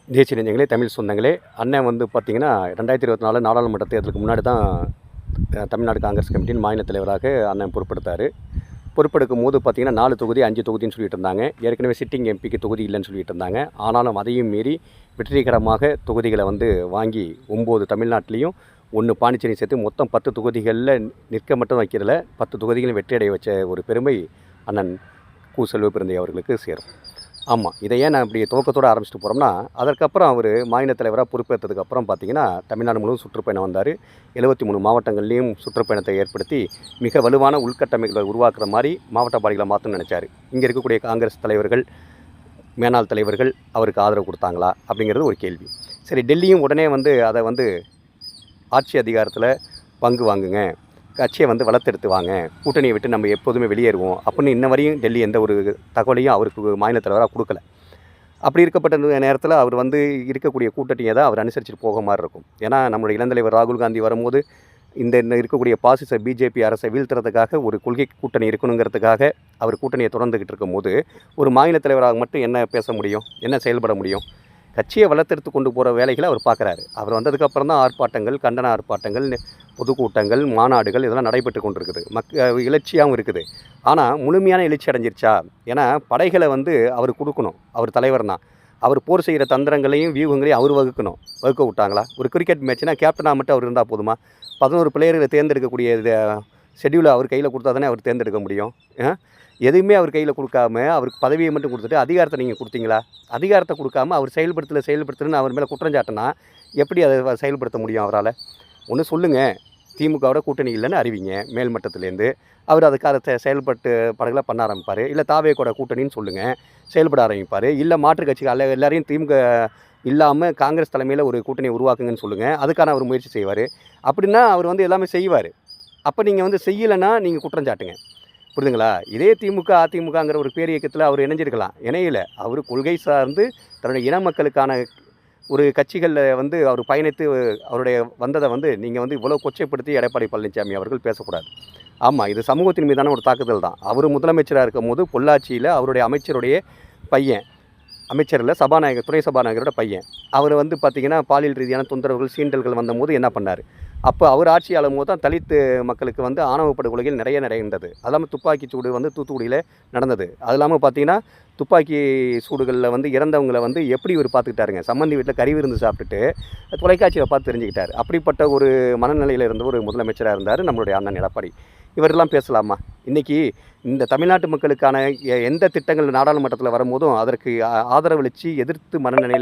தேசிய நெஞ்சங்களே, தமிழ் சொந்தங்களே, அண்ணன் வந்து பார்த்தீங்கன்னா 2024 நாடாளுமன்ற தேர்தலுக்கு முன்னாடி தான் தமிழ்நாடு காங்கிரஸ் கமிட்டியின் மாநில தலைவராக அண்ணன் பொறுப்பெடுத்தார். பொறுப்பெடுக்கும் போது பார்த்தீங்கன்னா 4 தொகுதி 5 தொகுதின்னு சொல்லிட்டு இருந்தாங்க. ஏற்கனவே சிட்டிங் எம்பிக்கு தொகுதி இல்லைன்னு சொல்லிட்டு இருந்தாங்க. ஆனாலும் அதையும் மீறி வெற்றிகரமாக தொகுதிகளை வந்து வாங்கி 9 தமிழ்நாட்டிலையும் 1 பாண்டிச்சேரி சேர்த்து மொத்தம் 10 தொகுதிகளில் நிற்க மட்டும் வைக்கிறதுல 10 தொகுதிகளும் வெற்றியடைய வச்ச ஒரு பெருமை அண்ணன் கு. செல்வப்பிரந்தை அவர்களுக்கு சேரும். ஆமாம், இதை ஏன் நான் இப்படி துவக்கத்தோடு ஆரம்பிச்சுட்டு போகிறோம்னா, அதற்கப்புறம் அவர் மாநில தலைவராக பொறுப்பேற்றதுக்கப்புறம் பார்த்தீங்கன்னா தமிழ்நாடு முழுவதும் சுற்றுப்பயணம் வந்தார். 73 மாவட்டங்கள்லேயும் சுற்றுப்பயணத்தை ஏற்படுத்தி மிக வலுவான உள்கட்டமைப்புகளை உருவாக்குற மாதிரி மாவட்ட பாடிகளை மாற்றணும்னு நினச்சார். இங்கே இருக்கக்கூடிய காங்கிரஸ் தலைவர்கள், மேனாள் தலைவர்கள் அவருக்கு ஆதரவு கொடுத்தாங்களா அப்படிங்கிறது ஒரு கேள்வி. சரி, டெல்லியும் உடனே வந்து அதை வந்து ஆட்சி அதிகாரத்தில் பங்கு வாங்குங்க, கட்சியை வந்து வளர்த்தெடுத்து வாங்க, கூட்டணியை விட்டு நம்ம எப்போதுமே வெளியேறுவோம் அப்படின்னு இன்ன வரையும் டெல்லி எந்த ஒரு தகவலையும் அவருக்கு மாநில தலைவராக கொடுக்கல. அப்படி இருக்கப்பட்ட நேரத்தில் அவர் வந்து இருக்கக்கூடிய கூட்டணியை தான் அவர் அனுசரிச்சுட்டு போக மாதிரி இருக்கும். ஏன்னா நம்மளுடைய இளந்தலைவர் ராகுல் காந்தி வரும்போது இந்த இருக்கக்கூடிய பாசிச பிஜேபி அரசை வீழ்த்துறதுக்காக ஒரு கொள்கை கூட்டணி இருக்கணுங்கிறதுக்காக அவர் கூட்டணியை தொடர்ந்துக்கிட்டு இருக்கும்போது ஒரு மாநில தலைவராக மட்டும் என்ன பேச முடியும், என்ன செயல்பட முடியும்? கட்சியை வளர்த்தெடுத்து கொண்டு போகிற வேலைகளை அவர் பார்க்குறாரு. அவர் வந்ததுக்கப்புறம் தான் ஆர்ப்பாட்டங்கள், கண்டன ஆர்ப்பாட்டங்கள், பொதுக்கூட்டங்கள், மாநாடுகள் இதெல்லாம் நடைபெற்று கொண்டு இருக்குது. எழுச்சியாகவும் இருக்குது. ஆனால் முழுமையான எழுச்சி அடைஞ்சிருச்சா? ஏன்னா படைகளை வந்து அவர் கொடுக்கணும். அவர் தலைவர்னா அவர் போர் செய்கிற தந்திரங்களையும் வியூகங்களையும் அவர் வகுக்க விட்டாங்களா? ஒரு கிரிக்கெட் மேட்ச்னா கேப்டனாக மட்டும் அவர் இருந்தால் போதுமா? 11 பிளேயர்களை தேர்ந்தெடுக்கக்கூடிய ஷெட்யூலை அவர் கையில் கொடுத்தா தானே அவர் தேர்ந்தெடுக்க முடியும். எதுவுமே அவர் கையில் கொடுக்காம அவருக்கு பதவியை மட்டும் கொடுத்துட்டு அதிகாரத்தை நீங்கள் கொடுத்தீங்களா? அதிகாரத்தை கொடுக்காம அவர் செயல்படுத்துன்னு அவர் மேலே குற்றஞ்சாட்டினா எப்படி அதை செயல்படுத்த முடியும் அவரால்? ஒன்று சொல்லுங்கள், திமுகவோட கூட்டணி இல்லைன்னு அறிவிங்க மேல்மட்டத்துலேருந்து. அவர் அதுக்காக செயல்பட்டு படங்களை பண்ண ஆரம்பிப்பார். இல்லை தாவேக்கோட கூட்டணின்னு சொல்லுங்கள், செயல்பட ஆரம்பிப்பார். இல்லை மாற்றுக் கட்சிகள் எல்லாரையும் திமுக இல்லாமல் காங்கிரஸ் தலைமையில் ஒரு கூட்டணியை உருவாக்குங்கன்னு சொல்லுங்கள், அதுக்கான அவர் முயற்சி செய்வார். அப்படின்னா அவர் வந்து எல்லாமே செய்வார். அப்போ நீங்கள் வந்து செய்யலைன்னா நீங்கள் குற்றஞ்சாட்டுங்க. புரியுதுங்களா? இதே திமுக அதிமுகங்கிற ஒரு பேர் இயக்கத்தில் அவர் இணைஞ்சிருக்கலாம். இணையில அவர் கொள்கை சார்ந்து தன்னுடைய இன மக்களுக்கான ஒரு கட்சிகளில் வந்து அவர் பயணித்து அவருடைய வந்ததை வந்து நீங்கள் வந்து இவ்வளோ கொச்சைப்படுத்தி எடப்பாடி பழனிசாமி அவர்கள் பேசக்கூடாது. ஆமாம், இது சமூகத்தின் மீதான ஒரு தாக்குதல் தான். அவர் முதலமைச்சராக இருக்கும் போது பொள்ளாச்சியில் அவருடைய அமைச்சருடைய பையன், அமைச்சரில் சபாநாயகர், துணை சபாநாயகரோட பையன், அவர் வந்து பார்த்திங்கன்னா பாலியல் ரீதியான தொந்தரவுகள், சீண்டல்கள் வந்தபோது என்ன பண்ணார்? அப்போ அவர் ஆட்சி ஆளும் போது தான் தலித்து மக்களுக்கு வந்து ஆணவ படுகொலைகள் நிறைய நடந்தது. அது இல்லாமல் துப்பாக்கி சூடு வந்து தூத்துக்குடியில் நடந்தது. அது இல்லாமல் பார்த்திங்கன்னா துப்பாக்கி சூடுகளில் வந்து இறந்தவங்களை வந்து எப்படி இவர் பார்த்துக்கிட்டாருங்க? சம்மந்தி வீட்டில் கறி விருந்து சாப்பிட்டுட்டு தொலைக்காட்சியில் பார்த்து தெரிஞ்சுக்கிட்டார். அப்படிப்பட்ட ஒரு மனநிலையில் இருந்த ஒரு முதலமைச்சராக இருந்தார் நம்மளுடைய அண்ணன் எடப்பாடி. இவரெல்லாம் பேசலாமா? இன்றைக்கி இந்த தமிழ்நாட்டு மக்களுக்கான எந்த திட்டங்கள் நாடாளுமன்றத்தில் வரும்போதும் அதற்கு ஆதரவளித்து எதிர்த்து மனநிலையில்